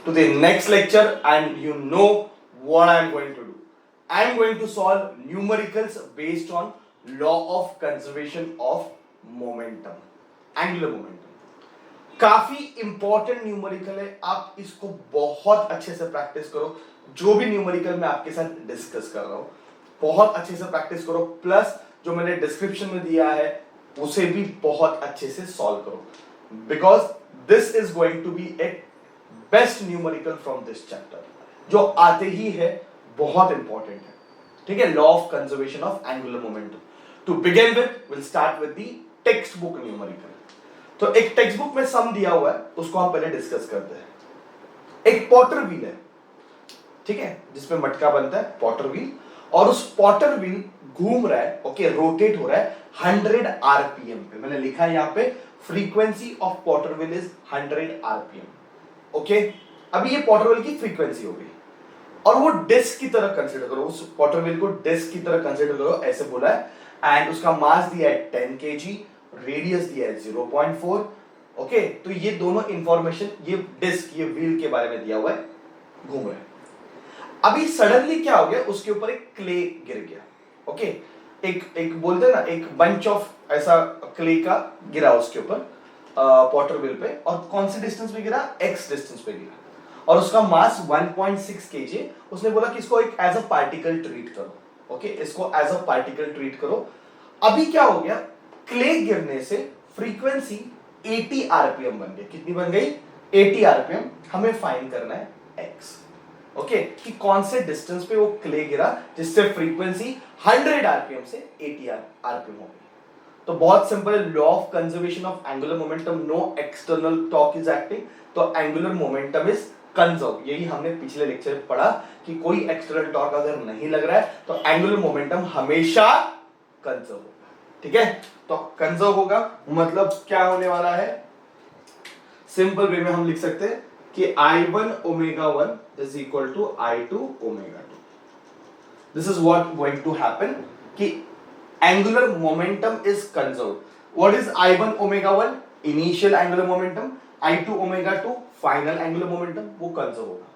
to the next lecture, and you know what I am going to do. I am going to solve numericals based on law of conservation of momentum, angular momentum. काफी important numerical है, आप इसको बहुत अच्छे से practice करो. जो भी न्यूमेरिकल मैं आपके साथ डिस्कस कर रहा हूं बहुत अच्छे से प्रैक्टिस करो, प्लस जो मैंने डिस्क्रिप्शन में दिया है उसे भी बहुत अच्छे से सॉल्व करो, because this is going to be a best numerical from this chapter. जो आते ही है बहुत इंपॉर्टेंट है. ठीक है, law of conservation of angular momentum. To begin with will start with the textbook numerical. तो एक टेक्स्ट बुक में सम दिया हुआ है, उसको हम पहले डिस्कस करते हैं. एक पॉटर व्हील है, ठीक है, जिसमें मटका बनता है, पॉटर व्हील, और उस पॉटर व्हील घूम रहा है, ओके, रोटेट हो रहा है 100 आरपीएम पे. मैंने लिखा है यहाँ पे frequency of Potter wheel is 100 RPM. Okay, अभी ये पॉटर व्हील की फ्रीक्वेंसी हो गई, और वो डिस्क की तरह कंसीडर करो, उस पॉटर व्हील को डिस्क की तरह कंसीडर करो, ऐसे बोला है. एंड उसका मास दिया है 10 kg, रेडियस दिया है 0.4. ओके, तो ये दोनों इंफॉर्मेशन, ये डिस्क, ये व्हील के बारे में दिया हुआ है, घूम रहा है. अभी सडनली क्या हो गया, उसके ऊपर एक क्ले गिर गया. ओके, एक बोलते हैं ना, एक बंच ऑफ ऐसा क्ले का गिरा उसके ऊपर पॉटर व्हील पे, और कौन से डिस्टेंस पे गिरा, x डिस्टेंस पे गिरा, और उसका मास 1.6 kg. उसने बोला कि इसको एक एज अ पार्टिकल ट्रीट करो. ओके, इसको एज अ पार्टिकल ट्रीट करो. अभी क्या हो गया, क्ले गिरने से फ्रीक्वेंसी 80 आरपीएम बन गई. कितनी बन गई, 80 आरपीएम. हमें फाइंड करना है x. ओके, कि कौन से डिस्टेंस पे वो क्ले गिरा जिससे फ्रीक्वेंसी 100 आरपीएम से 80 आरपीएम हो गई. तो बहुत सिंपल है, law of conservation of angular momentum, no external torque is acting, तो एंगुलर मोमेंटम इज कंजर्व. यही हमने पिछले लेक्चर में पढ़ा कि कोई एक्सटर्नल टॉर्क अगर नहीं लग रहा है तो एंगुलर मोमेंटम हमेशा कंजर्व होगा. ठीक है, तो कंजर्व होगा मतलब क्या होने वाला है, सिंपल वे में हम लिख सकते हैं कि I1 omega 1 is equal to I2 omega 2. This is what going to happen कि angular momentum is conserve. What is I1 omega 1, initial angular momentum, I2 omega 2 final angular momentum, वो conserve होगा.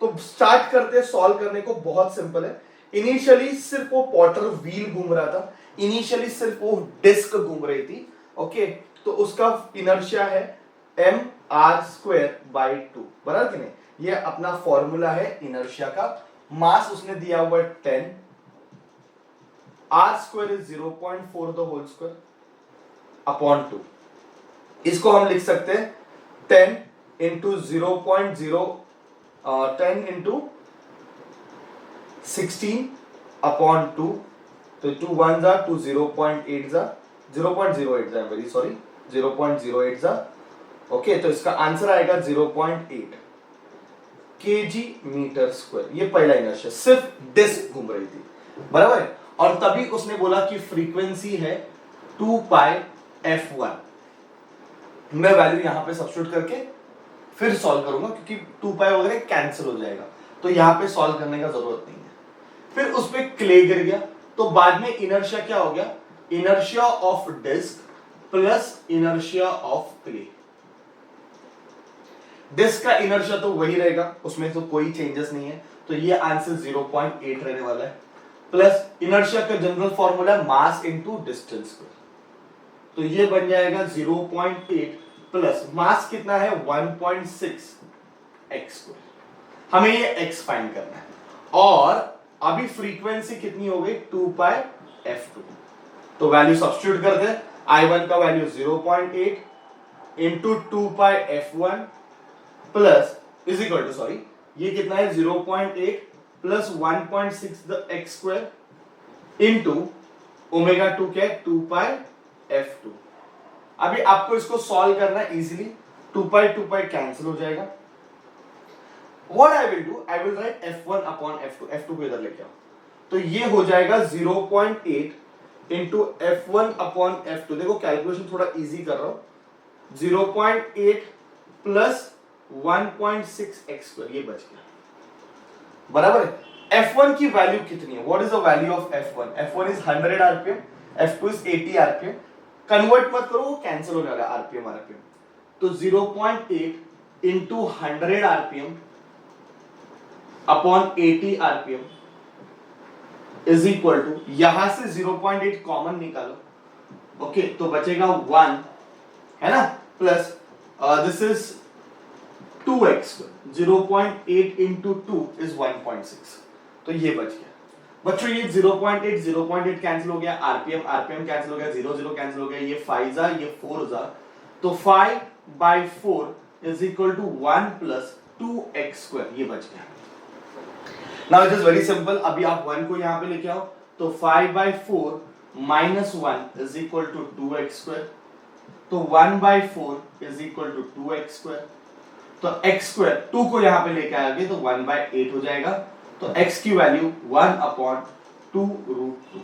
तो स्टार्ट करते हैं solve करने को. बहुत simple है. इनिशियली सिर्फ वो पॉटर व्हील घूम रहा था, इनिशियली सिर्फ वो डिस्क घूम रही थी. ओके, तो उसका इनर्शिया है mr²/2, बराबर कि नहीं. ये अपना फॉर्मूला है इनर्शिया का. मास उसने दिया हुआ 10, r² is 0.4 the whole square upon 2. इसको हम लिख सकते हैं 10 इंटू 0.0 10 इंटू 16 अपॉन 2. तो 2 1 जा 2 0.8 जा 0.08 जा, वेरी सॉरी, 0.08 जा. ओके, तो इसका आंसर आएगा 0.8 kg मीटर स्क्वायर. ये पहला इनर्शिया, सिर्फ डिस्क घूम रही थी, बराबर. और तभी उसने बोला कि फ्रीक्वेंसी है 2πf1. मैं वैल्यू यहां पे सब्स्टिट्यूट करके फिर सॉल्व करूंगा, क्योंकि 2π वगैरह कैंसिल हो जाएगा, तो यहां पे सॉल्व करने का जरूरत नहीं है. फिर उस पे क्ले गिर गया, तो बाद में इनर्शिया क्या हो गया, inertia of disc plus inertia of clay. Disc का इनर्शिया तो वही रहेगा, उसमें तो कोई चेंजेस नहीं है, तो ये आंसर 0.8 रहने वाला है. प्लस इनर्शिया का जनरल फॉर्मूला है मास इनटू डिस्टेंस स्क्वायर, तो ये बन जाएगा 0.8 प्लस मास कितना है 1.6 x². हमें ये x फाइंड करना है. और अभी फ्रीक्वेंसी कितनी हो गई 2πf2. तो वैल्यू सब्स्टिट्यूट कर दे. I1 का value 0.8 into 2πf1 plus is equal to, sorry, ये कितना है 0.8 plus 1.6 the x² into omega 2 क्या है 2πf2. अभी आपको इसको सॉल्व करना है इजीली. 2π कैंसिल हो जाएगा. What I will do, I will write f1 upon f2. f2 को इधर लेके आओ, तो ये हो जाएगा 0.8 इंटू f1 अपॉन f2. देखो कैलकुलेशन थोड़ा इजी कर रहा हूं. 0.8 प्लस 1.6 x², ये बच गया, बराबर है. f1 की वैल्यू कितनी है, what is the value of f1? f1 is 100 RPM, f2 is 80 RPM. Convert मत करो, वो कैंसिल हो जाएगा आरपीएम. तो 0.8 into 100 RPM upon 80 RPM is equal to, यहां से 0.8 कॉमन निकालो, ओके, तो बचेगा 1, है ना, plus this is 2x, 0.8 into 2 is 1.6, तो ये बच गया बच्चों। ये 0.8 कैंसिल हो गया, आरपीएम कैंसिल हो गया, 0 कैंसिल हो गया, ये 5 जा, ये 4 जा, तो 5/4 is equal to 1 plus 2x², ये बच गया। Now it is very simple, अभी आप 1 को यहां पे लेके आओ, तो 5/4 minus 1 is equal to 2x², तो 1/4 इज इक्वल टू 2x², तो x², 2 को यहां पे लेके आएंगे तो 1/8 हो जाएगा, तो x की वैल्यू 1/2√2,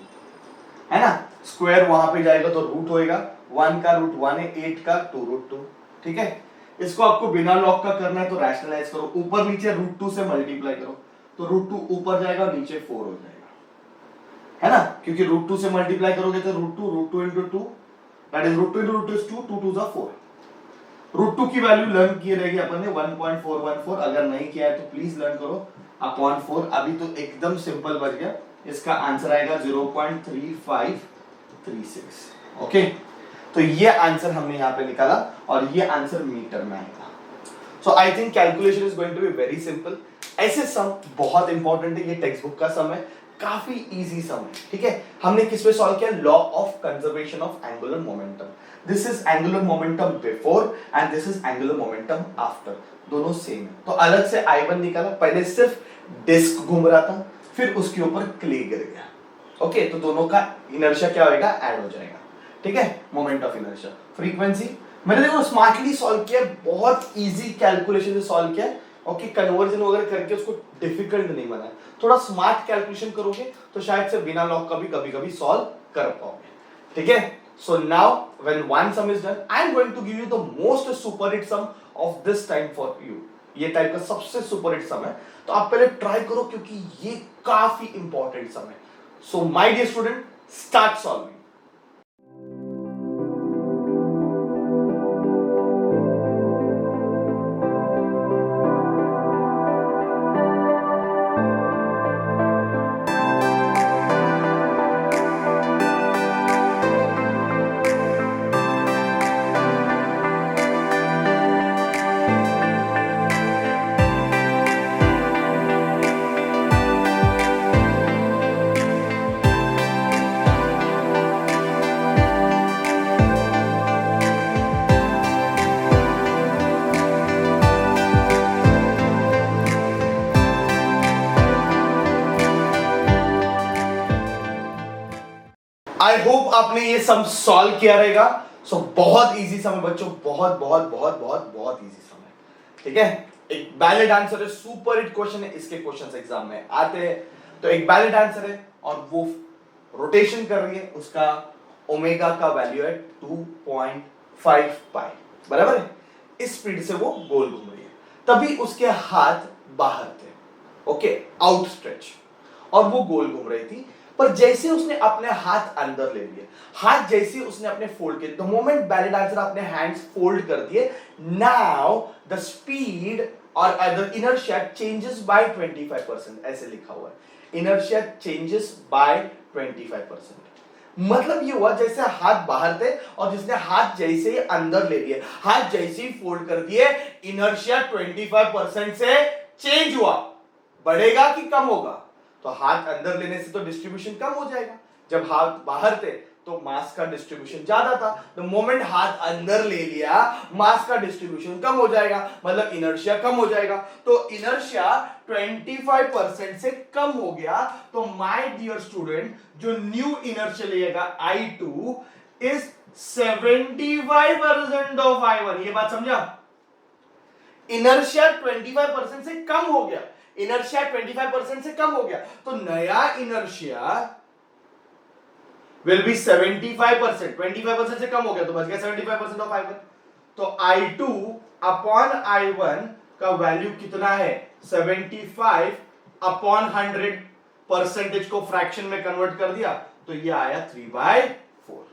है ना, स्क्वायर वहां पे जाएगा तो रूट होएगा, 1 का रूट 1 है, 8 का 2√2, ठीक है। इसको आपको बिना लॉग का करना है तो रैशनलाइज करो, ऊपर नीचे √2 से मल्टीप्लाई करो, तो √2 ऊपर जाएगा और नीचे 4 हो जाएगा, है ना, क्योंकि √2 से मल्टीप्लाई करोगे तो √2 into 2, that is √2 into √2 is 2, 2 2 4। √2 की वैल्यू लर्न किए रहेगी अपन ने 1.414, अगर नहीं किया है तो प्लीज लर्न करो, अपॉन 4। अभी तो एकदम सिंपल बच गया, इसका आंसर आएगा 0.3536, ओके। तो ये आंसर हमने यहाँ पे निकाला और ये आंसर मीटर में आएगा। So I think calculation is going to be very simple. ऐसे सम बहुत इंपॉर्टेंट है, ये टेक्स्ट बुक का सम है, काफी इजी सम है, ठीक है। हमने किस पे सॉल्व किया, law of conservation of angular momentum. This is angular momentum before and this is angular momentum after, दोनों सेम है। तो अलग से I1 निकाला, पहले सिर्फ डिस्क घूम रहा था, फिर उसके ऊपर क्ले गिर गया, ओके, तो दोनों का इनर्शिया क्या होएगा, ऐड हो जाएगा, ठीक है, मोमेंट ऑफ इनर्शिया। फ्रीक्वेंसी मैंने देखो स्मार्टली सॉल्व किया, बहुत इजी कैलकुलेशन से सॉल्व किया, ओके, कन्वर्जन वगैरह करके उसको डिफिकल्ट नहीं बनाया, थोड़ा स्मार्ट कैलकुलेशन करोगे तो शायद से बिना लॉग का भी कभी-कभी सॉल्व कर पाओगे, ठीक है। So now when one sum is done, I am going to give you the most super hit sum of this time for you. ये टाइप का सबसे सुपर हिट सम है, तो आप पहले ट्राई करो क्योंकि ये काफी इंपॉर्टेंट सम है। So my dear student, start solving. I hope आपने ये सम सॉल्व किया रहेगा। सो बहुत इजी सम है बच्चों, बहुत बहुत बहुत बहुत बहुत इजी सम है, ठीक है। एक वैलिड आंसर है, सुपर हिट क्वेश्चन है, इसके क्वेश्चंस एग्जाम में आते हैं, तो एक वैलिड आंसर है और वो रोटेशन कर रही है, उसका ओमेगा का वैल्यू है 2.5 पाई, बराबर है। इस स्पीड से वो गोल घूम रही है, तभी उसके हाथ बाहर थे, ओके, आउटस्ट्रेच, और वो गोल घूम रही थी। पर जैसे उसने अपने हाथ अंदर ले लिए, हाथ जैसे उसने अपने फोल्ड किए, द मोमेंट वैलिड आंसर अपने हैंड्स फोल्ड कर दिए, नाउ द स्पीड और द इनर्शिया चेंजेस बाय 25%, ऐसे लिखा हुआ है, इनर्शिया चेंजेस बाय 25%। मतलब ये हुआ जैसे हाथ बाहर थे और जिसने हाथ जैसे ही अंदर ले लिए, हाथ जैसे ही फोल्ड कर दिए, इनर्शिया 25% से चेंज हुआ। बढ़ेगा कि कम होगा, तो हाथ अंदर लेने से तो डिस्ट्रीब्यूशन कम हो जाएगा, जब हाथ बाहर थे तो मास का डिस्ट्रीब्यूशन ज्यादा था, द मोमेंट हाथ अंदर ले लिया मास का डिस्ट्रीब्यूशन कम हो जाएगा, मतलब इनर्शिया कम हो जाएगा। तो इनर्शिया 25% से कम हो गया, तो माय डियर स्टूडेंट जो न्यू इनर्शिया लेगा I2 इज 75% ऑफ I1। ये बात समझा, इनर्शिया 25% से कम हो गया, इनर्शिया 25% से कम हो गया, तो नया इनर्शिया विल बी 75%, 25% से कम हो गया तो बच गया 75% ऑफ I1। तो I2 अपॉन I1 का वैल्यू कितना है, 75 अपॉन 100, परसेंटेज को फ्रैक्शन में कन्वर्ट कर दिया तो ये आया 3/4।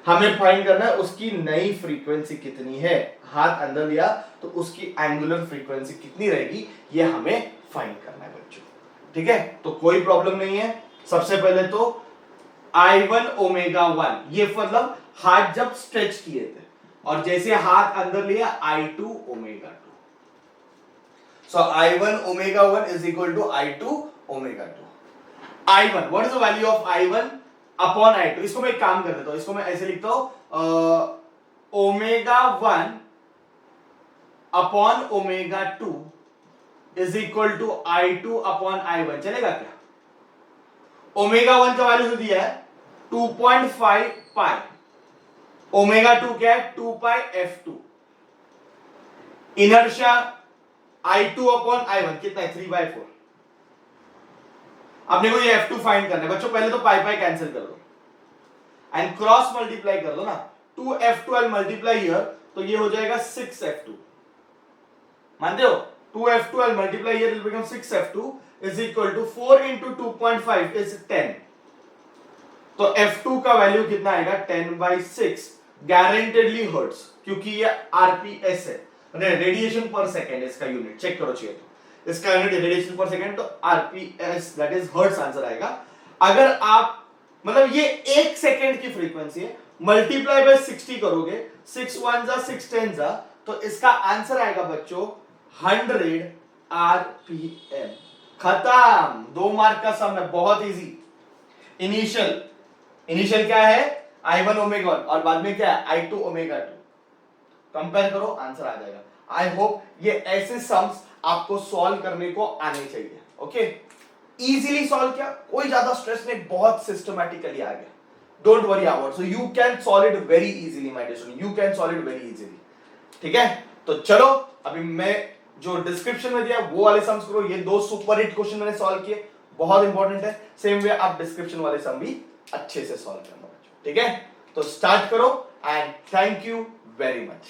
हमें फाइंड करना है उसकी नई फ्रीक्वेंसी कितनी है, हाथ अंदर लिया तो उसकी एंगुलर फ्रीक्वेंसी कितनी रहेगी, ये हमें फाइंड करना है बच्चों। ठीक है, तो कोई प्रॉब्लम नहीं है। सबसे पहले तो I1 ओमेगा 1, ये मतलब हाथ जब स्ट्रेच किए थे, और जैसे हाथ अंदर लिया I2 omega 2। So I1 omega 1 is equal to I2 omega 2। I1, what is the value of I1 upon I2? इसको मैं एक काम कर देता हूं, इसको मैं ऐसे लिखता हूं, omega 1 upon omega 2 is equal to I2 upon I1। चलेगा क्या? ओमेगा 1 का वैल्यू दिया है 2.5 पाई, ओमेगा 2 क्या है 2 पाई f2, inertia I2 upon I1 कितना है 3/4। अपने को ये f2 फाइंड करना है बच्चों। पहले तो पाई पाई कैंसिल कर दो एंड क्रॉस मल्टीप्लाई कर दो ना, 2f2 आई मल्टीप्लाई हियर, तो ये हो जाएगा 6f2। मानते हो? 2f2 I multiply here, it will become 6f2 is equal to 4 into 2.5 is 10। तो f2 का वैल्यू कितना आएगा 10/6, गारंटेडली हर्ट्ज, क्योंकि ये आरपीएस है, रेडिएशन पर सेकेंड इसका यूनिट। चेक करो चाहिए तो इसका यूनिट रेडिएशन पर सेकेंड, तो RPS that is hertz answer आएगा। अगर आप मतलब ये 1 सेकेंड की फ्रीक्वेंसी है, मल्टीप्लाई बाय 60 करोगे, 6 1 जा 6 10 जा, तो इसका आंसर आएगा बच्चों 100 आरपीएम। खत्म, 2 मार्क का सम है, बहुत इजी। इनिशियल क्या है I1 ओमेगा 1 और बाद में क्या है I2 ओमेगा 2। कंपेयर करो, आंसर आ जाएगा। आई होप ये ऐसे सम्स आपको सॉल्व करने को आने चाहिए। ओके, इजीली सॉल्व किया, कोई ज्यादा स्ट्रेस नहीं, बहुत सिस्टमैटिकली आ गया। Don't worry about, so you can solve it very easily my dear student, you can solve it very easily. ठीक है, तो चलो अभी मैं जो डिस्क्रिप्शन में दिया वो वाले सम्स करो। ये 2 सुपर हिट क्वेश्चन मैंने सॉल्व किए, बहुत इंपॉर्टेंट है। सेम वे आप डिस्क्रिप्शन वाले सम भी अच्छे से सॉल्व करना। ठीक है, तो स्टार्ट करो and thank you very much.